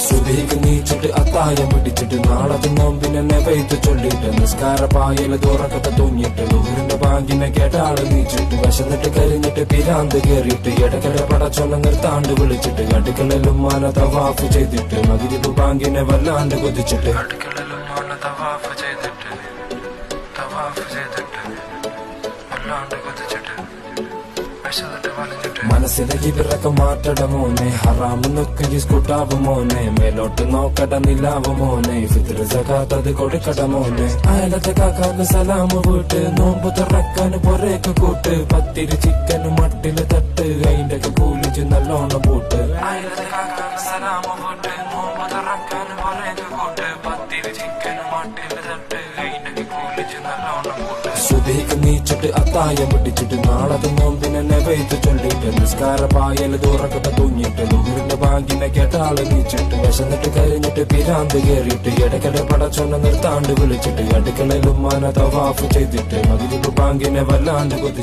സുബഹിക്ക് നീച്ചിട്ട് അത്തായം പിടിച്ചിട്ട് നാളത് നോമ്പിനെ പെയ്ത് ചൊല്ലിട്ട് നിസ്കാര പായല് തുറക്കത്തെ തൂങ്ങിട്ട് ഊരിന്റെ ബാങ്കിനെ കേട്ടാള് നീച്ചിട്ട് വിശന്നിട്ട് കരിഞ്ഞിട്ട് പിരാന്ത് കേറിയിട്ട് ഇടയ്ക്കിട പടച്ചൊന്ന നിർത്താണ്ട് വിളിച്ചിട്ട് അടുക്കളയിലും മാന തവാഫ് ചെയ്തിട്ട് മഗ്‌രിബ് ബാങ്കിനെ വല്ലാണ്ട് കൊതിച്ചിട്ട് അടുക്കളയിലും മാന തവാഫ് ചെയ്തിട്ട് വല്ലാണ്ട് കൊതിച്ചിട്ട് മനസ്സിലെ ഇവരൊക്കെ മാറ്റട മോനെ ഹറാമെന്നൊക്കെ സ്കൂട്ടാവ് മോനെ മേലോട്ട് നോക്കട നിലാവ് മോനെ ഫിത്ർ സകാത്ത് അത് കൊടുക്കട മോനെ അയലത്തെ കാക്കാക്ക് സലാമ് വീട്ട് നോമ്പ് തുറക്കാൻ പൊരേക്ക് കൂട്ട് പത്തിരി ചിക്കന് മട്ടില് തട്ട് അതിന്റെ ഒക്കെ കൂലിച്ച് നല്ലോണം പൂട്ട് അയലത്തെ കാക്കാക്ക് സലാമ് വീട്ട് നോമ്പ് തുറക്കാൻ പൊരേക്ക് കൂട്ട് പത്തിരി ചിക്കന് മട്ടില് തട്ട് അതിന്റെ ഒക്കെ കൂലിച്ച് നല്ലോണം പൂട്ട് സുബഹിക്ക് നീച്ചിട്ട് അത്തായം പിടിച്ചിട്ട് നാളത് നോമ്പിനെ പെയ്ത് ചൊല്ലിട്ട് നിസ്കാര പായല് തുറക്കത്തെ തൂങ്ങിട്ട് ഊരിന്റെ ബാങ്കിനെ കേട്ടാള് നീച്ചിട്ട് വിശന്നിട്ട് കരിഞ്ഞിട്ട് പിരാന്ത് കേറിയിട്ട് ഇടയ്ക്കിട പടച്ചൊന്ന നിർത്താണ്ട് വിളിച്ചിട്ട് അടുക്കളയിലും മാന തവാഫ് ചെയ്തിട്ട് മഗ്‌രിബ് ബാങ്കിനെ വല്ലാണ്ട് കൊതിച്ചിട്ട്